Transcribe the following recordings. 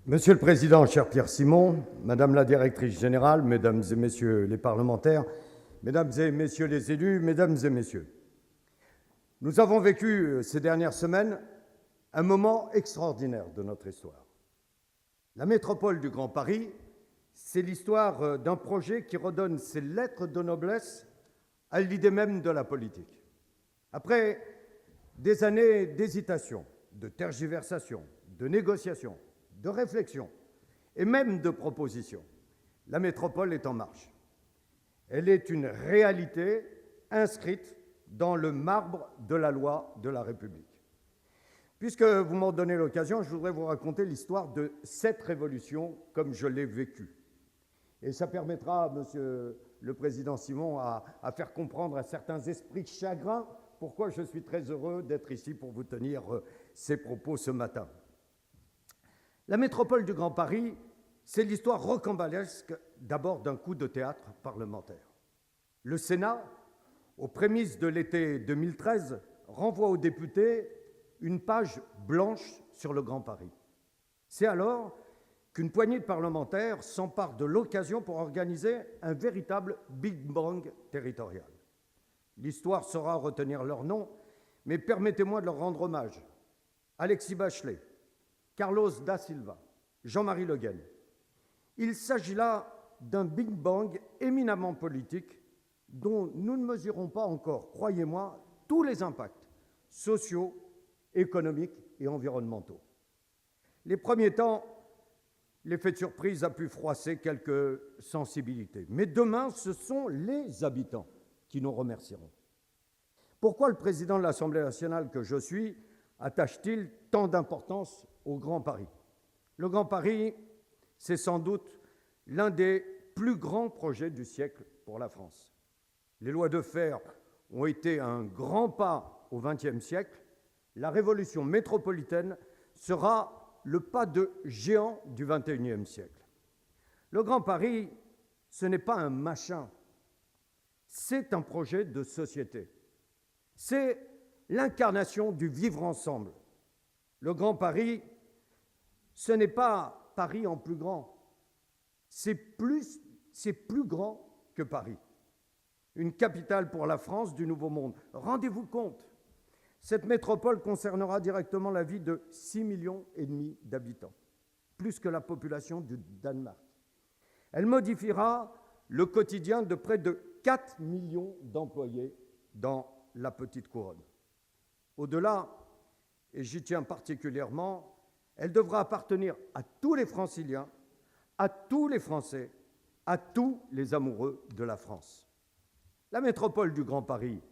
Monsieur le Président, cher Pierre Simon, Madame la Directrice Générale, Mesdames et Messieurs les parlementaires, Mesdames et Messieurs les élus, Mesdames et Messieurs, nous avons vécu ces dernières semaines un moment extraordinaire de notre histoire. La métropole du Grand Paris, c'est l'histoire d'un projet qui redonne ses lettres de noblesse à l'idée même de la politique. Après des années d'hésitation, de tergiversation, de négociation, de réflexion et même de proposition, la métropole est en marche. Elle est une réalité inscrite dans le marbre de la loi de la République. Puisque vous m'en donnez l'occasion, je voudrais vous raconter l'histoire de cette révolution comme je l'ai vécue. Et ça permettra, Monsieur le Président Simon, à faire comprendre à certains esprits chagrins pourquoi je suis très heureux d'être ici pour vous tenir ces propos ce matin. La métropole du Grand Paris, c'est l'histoire rocambolesque d'abord d'un coup de théâtre parlementaire. Le Sénat, aux prémices de l'été 2013, renvoie aux députés une page blanche sur le Grand Paris. C'est alors qu'une poignée de parlementaires s'empare de l'occasion pour organiser un véritable Big Bang territorial. L'histoire saura retenir leur nom, mais permettez-moi de leur rendre hommage. Alexis Bachelet, Carlos da Silva, Jean-Marie Le Guen. Il s'agit là d'un Big Bang éminemment politique dont nous ne mesurons pas encore, croyez-moi, tous les impacts sociaux, économiques et environnementaux. Les premiers temps, l'effet de surprise a pu froisser quelques sensibilités. Mais demain, ce sont les habitants qui nous remercieront. Pourquoi le président de l'Assemblée nationale que je suis attache-t-il tant d'importance au Grand Paris? Le Grand Paris, c'est sans doute l'un des plus grands projets du siècle pour la France. Les lois de fer ont été un grand pas au XXe siècle. La révolution métropolitaine sera le pas de géant du XXIe siècle. Le Grand Paris, ce n'est pas un machin, c'est un projet de société. C'est l'incarnation du vivre ensemble. Le Grand Paris, ce n'est pas Paris en plus grand, c'est plus grand que Paris. Une capitale pour la France du Nouveau Monde. Rendez-vous compte, cette métropole concernera directement la vie de 6,5 millions d'habitants, plus que la population du Danemark. Elle modifiera le quotidien de près de 4 millions d'employés dans la petite couronne. Au-delà, et j'y tiens particulièrement, elle devra appartenir à tous les Franciliens, à tous les Français, à tous les amoureux de la France. La métropole du Grand Paris,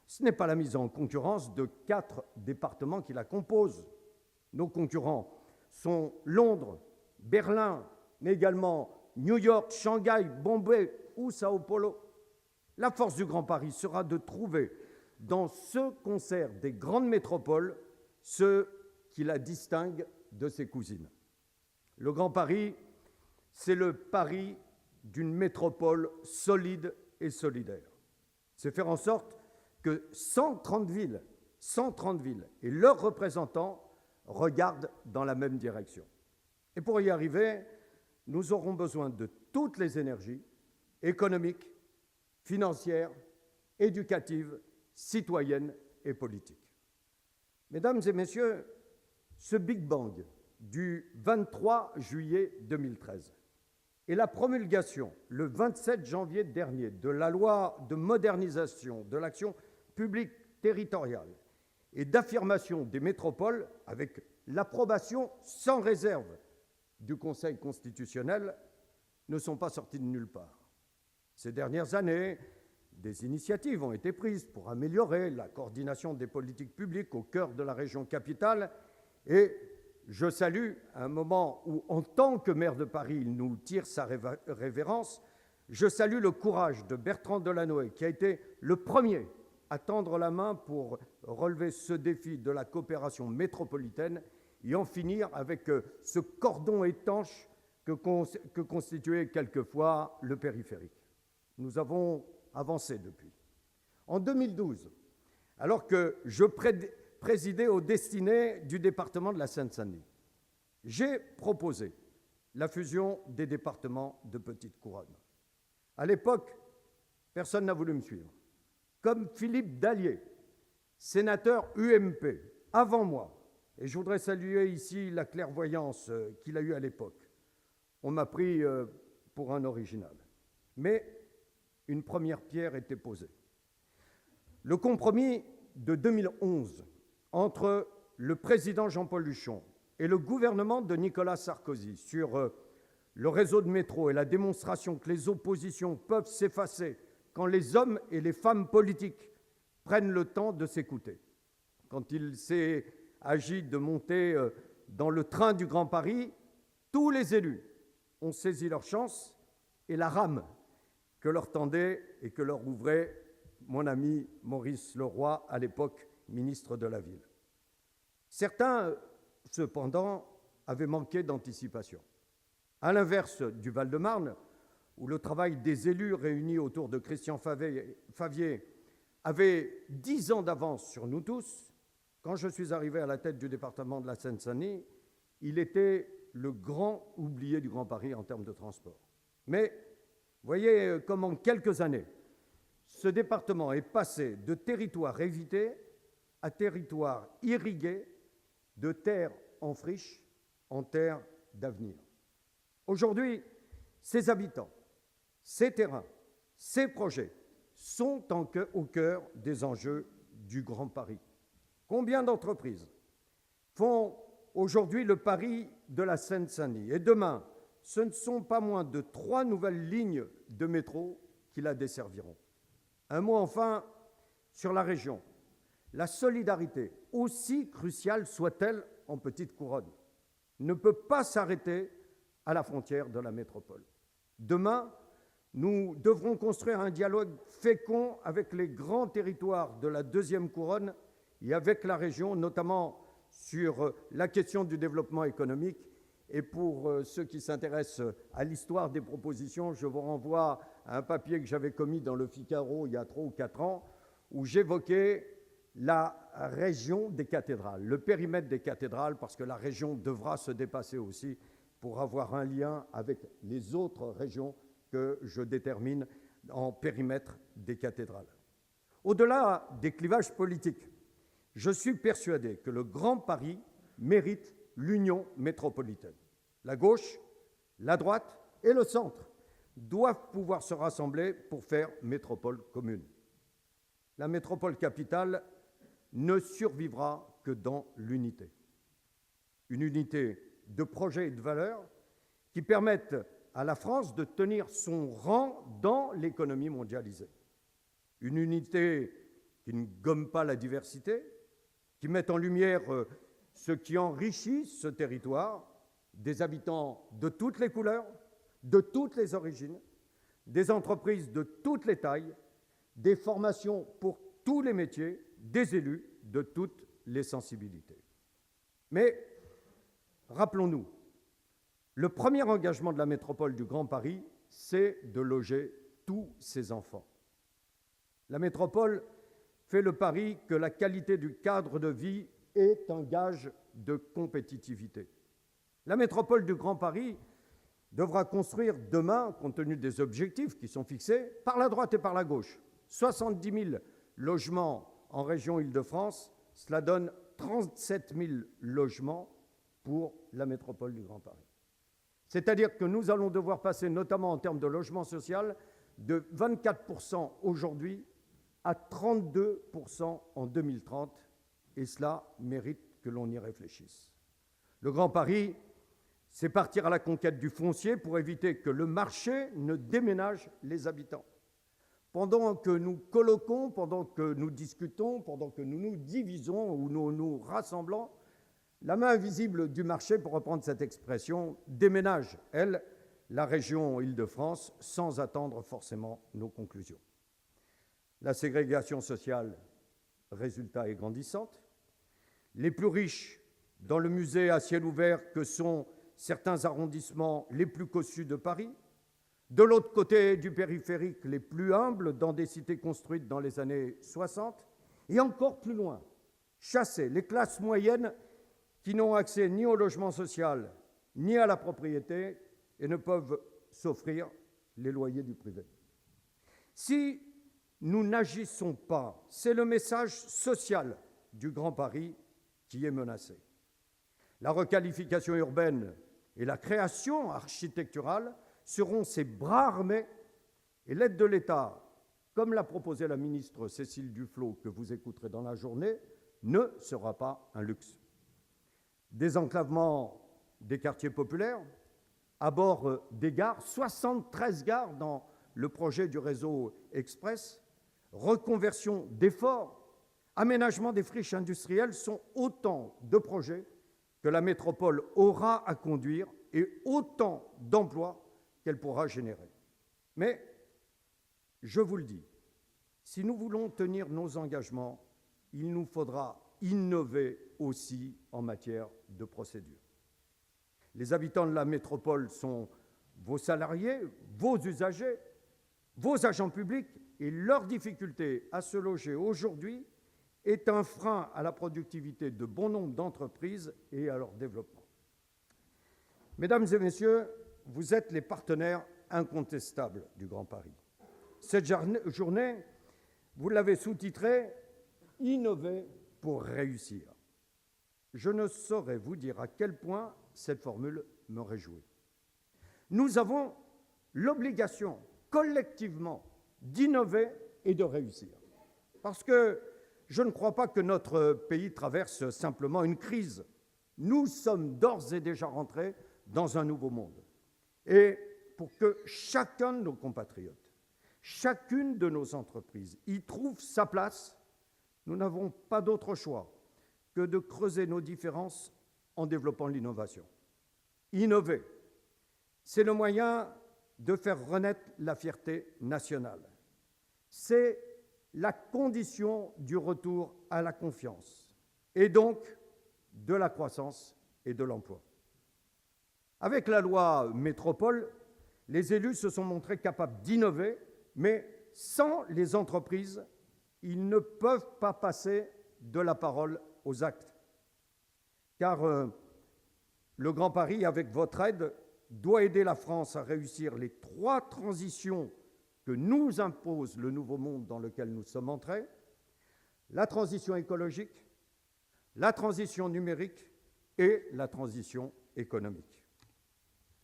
ce n'est pas la mise en concurrence de 4 départements qui la composent. Nos concurrents sont Londres, Berlin, mais également New York, Shanghai, Bombay ou Sao Paulo. La force du Grand Paris sera de trouver dans ce concert des grandes métropoles ce qui la distingue de ses cousines. Le Grand Paris, c'est le Paris d'une métropole solide et solidaire. C'est faire en sorte que 130 villes et leurs représentants regardent dans la même direction. Et pour y arriver, nous aurons besoin de toutes les énergies économiques, financières, éducatives, citoyennes et politiques. Mesdames et messieurs, ce Big Bang du 23 juillet 2013 et la promulgation le 27 janvier dernier de la loi de modernisation de l'action publique territoriale et d'affirmation des métropoles avec l'approbation sans réserve du Conseil constitutionnel ne sont pas sortis de nulle part. Ces dernières années, des initiatives ont été prises pour améliorer la coordination des politiques publiques au cœur de la région capitale et je salue, à un moment où, en tant que maire de Paris, il nous tire sa révérence, je salue le courage de Bertrand Delanoë, qui a été le premier à tendre la main pour relever ce défi de la coopération métropolitaine et en finir avec ce cordon étanche que constituait quelquefois le périphérique. Nous avons avancé depuis. En 2012, alors que je présidais aux destinées du département de la Seine-Saint-Denis, j'ai proposé la fusion des départements de Petite Couronne. À l'époque, personne n'a voulu me suivre. Comme Philippe Dallier, sénateur UMP, avant moi, et je voudrais saluer ici la clairvoyance qu'il a eue à l'époque. On m'a pris pour un original. Mais une première pierre était posée. Le compromis de 2011 entre le président Jean-Paul Luchon et le gouvernement de Nicolas Sarkozy sur le réseau de métro et la démonstration que les oppositions peuvent s'effacer quand les hommes et les femmes politiques prennent le temps de s'écouter. Quand il s'est agi de monter dans le train du Grand Paris, tous les élus ont saisi leur chance et la rame que leur tendait et que leur ouvrait mon ami Maurice Leroy, à l'époque ministre de la Ville. Certains, cependant, avaient manqué d'anticipation. À l'inverse du Val-de-Marne, où le travail des élus réunis autour de Christian Favier avait 10 ans d'avance sur nous tous, quand je suis arrivé à la tête du département de la Seine-Saint-Denis, il était le grand oublié du Grand Paris en termes de transport. Mais voyez comme en quelques années, ce département est passé de territoire évité à territoire irrigué, de terre en friche en terre d'avenir. Aujourd'hui, ces habitants, ces terrains, ces projets sont au cœur des enjeux du Grand Paris. Combien d'entreprises font aujourd'hui le pari de la Seine-Saint-Denis? Et demain, ce ne sont pas moins de 3 nouvelles lignes de métro qui la desserviront. Un mot enfin sur la région. La solidarité, aussi cruciale soit-elle en Petite Couronne, ne peut pas s'arrêter à la frontière de la métropole. Demain, nous devrons construire un dialogue fécond avec les grands territoires de la deuxième couronne et avec la région, notamment sur la question du développement économique. Et pour ceux qui s'intéressent à l'histoire des propositions, je vous renvoie à un papier que j'avais commis dans le Figaro il y a 3 ou 4 ans, où j'évoquais la région des cathédrales, le périmètre des cathédrales, parce que la région devra se dépasser aussi pour avoir un lien avec les autres régions que je détermine en périmètre des cathédrales. Au-delà des clivages politiques, je suis persuadé que le Grand Paris mérite l'union métropolitaine. La gauche, la droite et le centre doivent pouvoir se rassembler pour faire métropole commune. La métropole capitale ne survivra que dans l'unité. Une unité de projets et de valeurs qui permettent à la France de tenir son rang dans l'économie mondialisée. Une unité qui ne gomme pas la diversité, qui met en lumière ce qui enrichit ce territoire, des habitants de toutes les couleurs, de toutes les origines, des entreprises de toutes les tailles, des formations pour tous les métiers, des élus de toutes les sensibilités. Mais rappelons-nous, le premier engagement de la métropole du Grand Paris, c'est de loger tous ses enfants. La métropole fait le pari que la qualité du cadre de vie est un gage de compétitivité. La métropole du Grand Paris devra construire demain, compte tenu des objectifs qui sont fixés, par la droite et par la gauche, 70 000 logements en région Île-de-France, cela donne 37 000 logements pour la métropole du Grand Paris. C'est-à-dire que nous allons devoir passer, notamment en termes de logement social, de 24% aujourd'hui à 32% en 2030, et cela mérite que l'on y réfléchisse. Le Grand Paris, c'est partir à la conquête du foncier pour éviter que le marché ne déménage les habitants. Pendant que nous colloquons, pendant que nous discutons, pendant que nous nous divisons ou nous nous rassemblons, la main invisible du marché, pour reprendre cette expression, déménage, elle, la région Île-de-France, sans attendre forcément nos conclusions. La ségrégation sociale, résultat, est grandissante. Les plus riches, dans le musée à ciel ouvert que sont certains arrondissements les plus cossus de Paris, de l'autre côté du périphérique, les plus humbles dans des cités construites dans les années 60, et encore plus loin, chasser les classes moyennes qui n'ont accès ni au logement social, ni à la propriété et ne peuvent s'offrir les loyers du privé. Si nous n'agissons pas, c'est le message social du Grand Paris qui est menacé. La requalification urbaine et la création architecturale seront ses bras armés et l'aide de l'État, comme l'a proposé la ministre Cécile Duflot, que vous écouterez dans la journée, ne sera pas un luxe. Désenclavement des quartiers populaires, à bord des gares, 73 gares dans le projet du réseau Express, reconversion des forts, aménagement des friches industrielles sont autant de projets que la métropole aura à conduire et autant d'emplois qu'elle pourra générer. Mais, je vous le dis, si nous voulons tenir nos engagements, il nous faudra innover aussi en matière de procédure. Les habitants de la métropole sont vos salariés, vos usagers, vos agents publics, et leur difficulté à se loger aujourd'hui est un frein à la productivité de bon nombre d'entreprises et à leur développement. Mesdames et messieurs, vous êtes les partenaires incontestables du Grand Paris. Cette journée, vous l'avez sous-titrée « Innover pour réussir ». Je ne saurais vous dire à quel point cette formule me réjouit. Nous avons l'obligation, collectivement, d'innover et de réussir. Parce que je ne crois pas que notre pays traverse simplement une crise. Nous sommes d'ores et déjà rentrés dans un nouveau monde. Et pour que chacun de nos compatriotes, chacune de nos entreprises y trouve sa place, nous n'avons pas d'autre choix que de creuser nos différences en développant l'innovation. Innover, c'est le moyen de faire renaître la fierté nationale. C'est la condition du retour à la confiance et donc de la croissance et de l'emploi. Avec la loi Métropole, les élus se sont montrés capables d'innover, mais sans les entreprises, ils ne peuvent pas passer de la parole aux actes. Car le Grand Paris, avec votre aide, doit aider la France à réussir les 3 transitions que nous impose le nouveau monde dans lequel nous sommes entrés: la transition écologique, la transition numérique et la transition économique.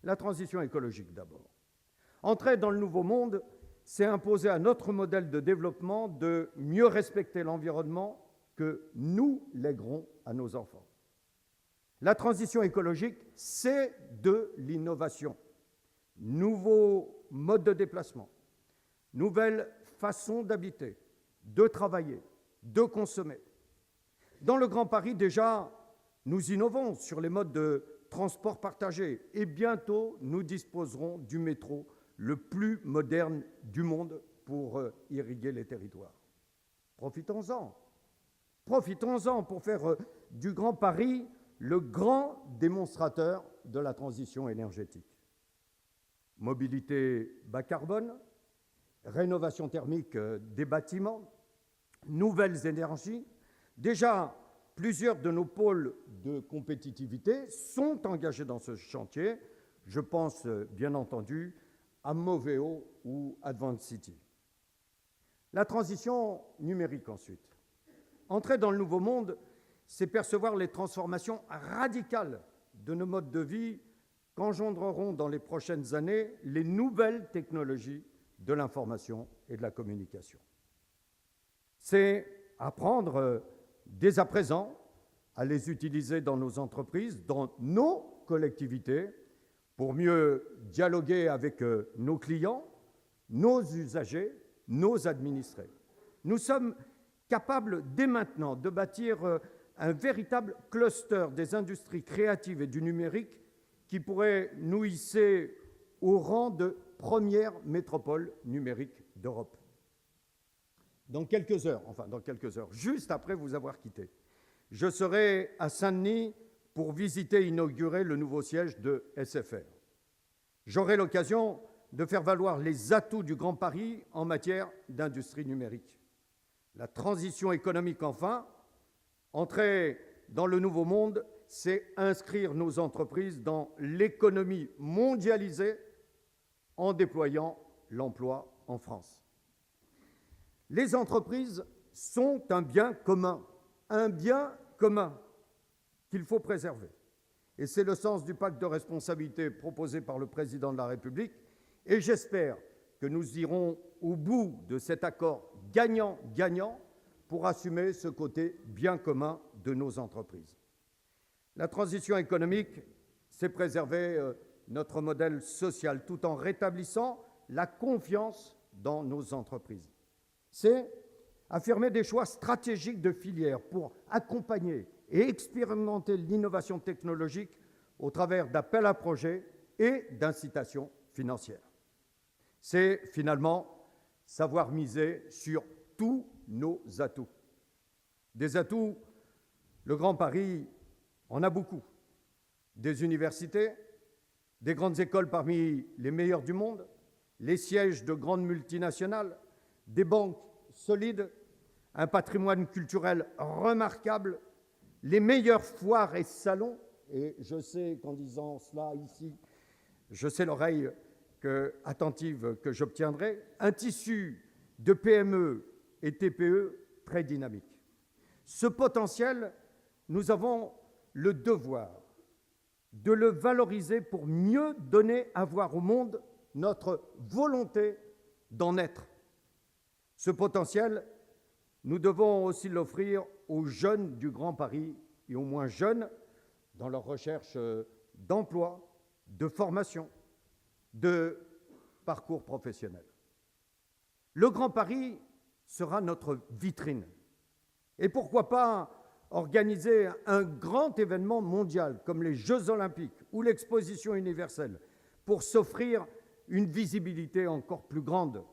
La transition écologique d'abord. Entrer dans le nouveau monde, c'est imposer à notre modèle de développement de mieux respecter l'environnement que nous léguerons à nos enfants. La transition écologique, c'est de l'innovation. Nouveaux modes de déplacement, nouvelles façons d'habiter, de travailler, de consommer. Dans le Grand Paris, déjà, nous innovons sur les modes de transport partagé et bientôt, nous disposerons du métro le plus moderne du monde pour irriguer les territoires. Profitons-en. Profitons-en pour faire du Grand Paris le grand démonstrateur de la transition énergétique. Mobilité bas carbone, rénovation thermique des bâtiments, nouvelles énergies. Déjà, plusieurs de nos pôles de compétitivité sont engagés dans ce chantier. Je pense bien entendu à Moveo ou Advanced City. La transition numérique ensuite. Entrer dans le nouveau monde, c'est percevoir les transformations radicales de nos modes de vie qu'engendreront dans les prochaines années les nouvelles technologies de l'information et de la communication. C'est apprendre dès à présent à les utiliser dans nos entreprises, dans nos collectivités, pour mieux dialoguer avec nos clients, nos usagers, nos administrés. Nous sommes capables dès maintenant de bâtir un véritable cluster des industries créatives et du numérique qui pourrait nous hisser au rang de première métropole numérique d'Europe. Dans quelques heures, juste après vous avoir quitté, je serai à Saint-Denis pour visiter et inaugurer le nouveau siège de SFR. J'aurai l'occasion de faire valoir les atouts du Grand Paris en matière d'industrie numérique. La transition économique, enfin, entrer dans le nouveau monde, c'est inscrire nos entreprises dans l'économie mondialisée en déployant l'emploi en France. Les entreprises sont un bien commun qu'il faut préserver. Et c'est le sens du pacte de responsabilité proposé par le président de la République. Et j'espère que nous irons au bout de cet accord gagnant-gagnant pour assumer ce côté bien commun de nos entreprises. La transition économique, c'est préserver notre modèle social tout en rétablissant la confiance dans nos entreprises. C'est affirmer des choix stratégiques de filière pour accompagner et expérimenter l'innovation technologique au travers d'appels à projets et d'incitations financières. C'est finalement savoir miser sur tous nos atouts. Des atouts, le Grand Paris en a beaucoup. Des universités, des grandes écoles parmi les meilleures du monde, les sièges de grandes multinationales, des banques solides, un patrimoine culturel remarquable, les meilleures foires et salons, et je sais qu'en disant cela ici, je sais l'oreille attentive que j'obtiendrai, un tissu de PME et TPE très dynamique. Ce potentiel, nous avons le devoir de le valoriser pour mieux donner à voir au monde notre volonté d'en être. Ce potentiel, nous devons aussi l'offrir aux jeunes du Grand Paris et aux moins jeunes dans leur recherche d'emploi, de formation, de parcours professionnel. Le Grand Paris sera notre vitrine. Et pourquoi pas organiser un grand événement mondial comme les Jeux Olympiques ou l'Exposition universelle pour s'offrir une visibilité encore plus grande.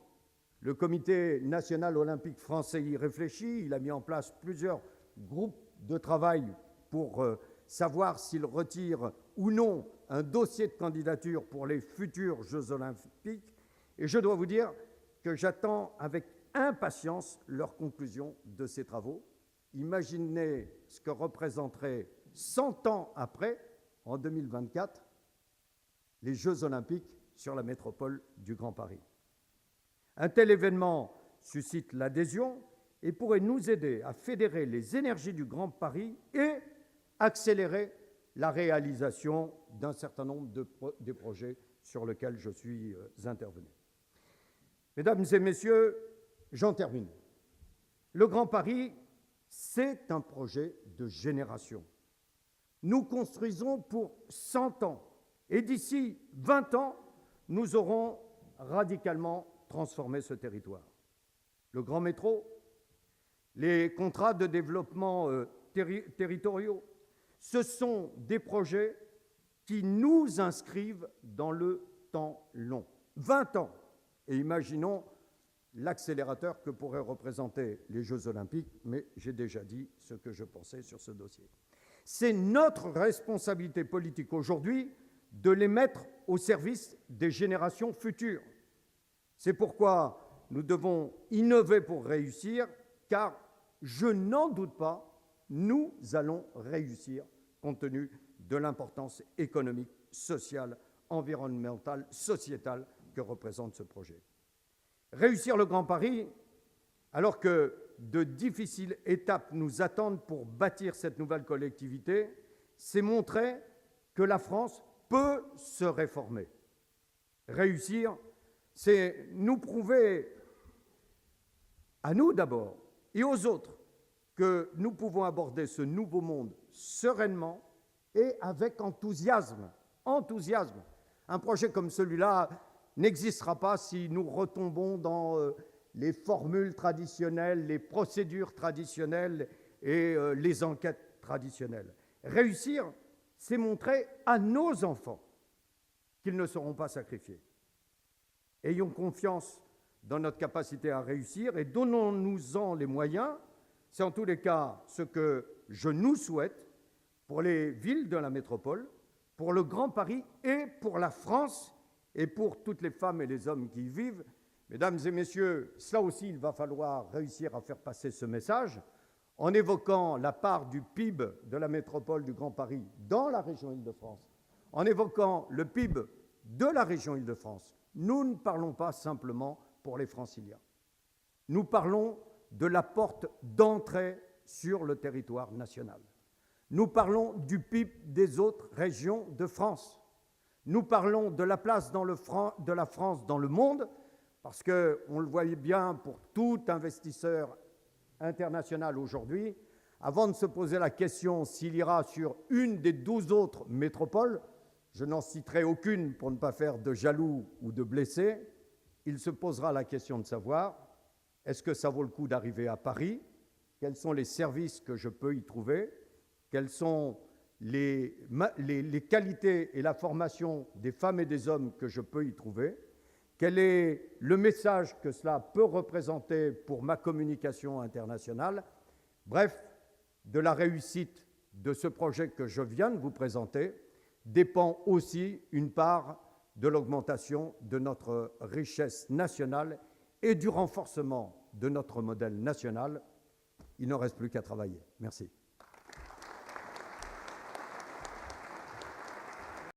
Le Comité national olympique français y réfléchit. Il a mis en place plusieurs groupes de travail pour savoir s'il retire ou non un dossier de candidature pour les futurs Jeux olympiques. Et je dois vous dire que j'attends avec impatience leurs conclusions de ces travaux. Imaginez ce que représenterait 100 ans après, en 2024, les Jeux olympiques sur la métropole du Grand Paris. Un tel événement suscite l'adhésion et pourrait nous aider à fédérer les énergies du Grand Paris et accélérer la réalisation d'un certain nombre de projets sur lesquels je suis intervenu. Mesdames et messieurs, j'en termine. Le Grand Paris, c'est un projet de génération. Nous construisons pour 100 ans et d'ici 20 ans, nous aurons radicalement transformé ce territoire. Le grand métro, les contrats de développement territoriaux, ce sont des projets qui nous inscrivent dans le temps long. 20 ans. Et imaginons l'accélérateur que pourraient représenter les Jeux olympiques, mais j'ai déjà dit ce que je pensais sur ce dossier. C'est notre responsabilité politique aujourd'hui de les mettre au service des générations futures. C'est pourquoi nous devons innover pour réussir, car je n'en doute pas, nous allons réussir compte tenu de l'importance économique, sociale, environnementale, sociétale que représente ce projet. Réussir le Grand Paris, alors que de difficiles étapes nous attendent pour bâtir cette nouvelle collectivité, c'est montrer que la France peut se réformer. Réussir, c'est nous prouver, à nous d'abord et aux autres, que nous pouvons aborder ce nouveau monde sereinement et avec enthousiasme. Enthousiasme. Un projet comme celui-là n'existera pas si nous retombons dans les formules traditionnelles, les procédures traditionnelles et les enquêtes traditionnelles. Réussir, c'est montrer à nos enfants qu'ils ne seront pas sacrifiés. Ayons confiance dans notre capacité à réussir et donnons-nous-en les moyens. C'est en tous les cas ce que je nous souhaite pour les villes de la métropole, pour le Grand Paris et pour la France et pour toutes les femmes et les hommes qui y vivent. Mesdames et messieurs, cela aussi, il va falloir réussir à faire passer ce message. en évoquant la part du PIB de la métropole du Grand Paris dans la région Île-de-France, en évoquant le PIB de la région Île-de-France, nous ne parlons pas simplement pour les franciliens. Nous parlons de la porte d'entrée sur le territoire national. Nous parlons du PIB des autres régions de France. Nous parlons de la place de la France dans le monde, parce qu'on le voyait bien pour tout investisseur international aujourd'hui, avant de se poser la question s'il ira sur une des 12 autres métropoles, je n'en citerai aucune pour ne pas faire de jaloux ou de blessés, il se posera la question de savoir, est-ce que ça vaut le coup d'arriver à Paris? Quels sont les services que je peux y trouver? Quelles sont les qualités et la formation des femmes et des hommes que je peux y trouver? Quel est le message que cela peut représenter pour ma communication internationale? Bref, de la réussite de ce projet que je viens de vous présenter dépend aussi une part de l'augmentation de notre richesse nationale et du renforcement de notre modèle national. Il ne reste plus qu'à travailler. Merci.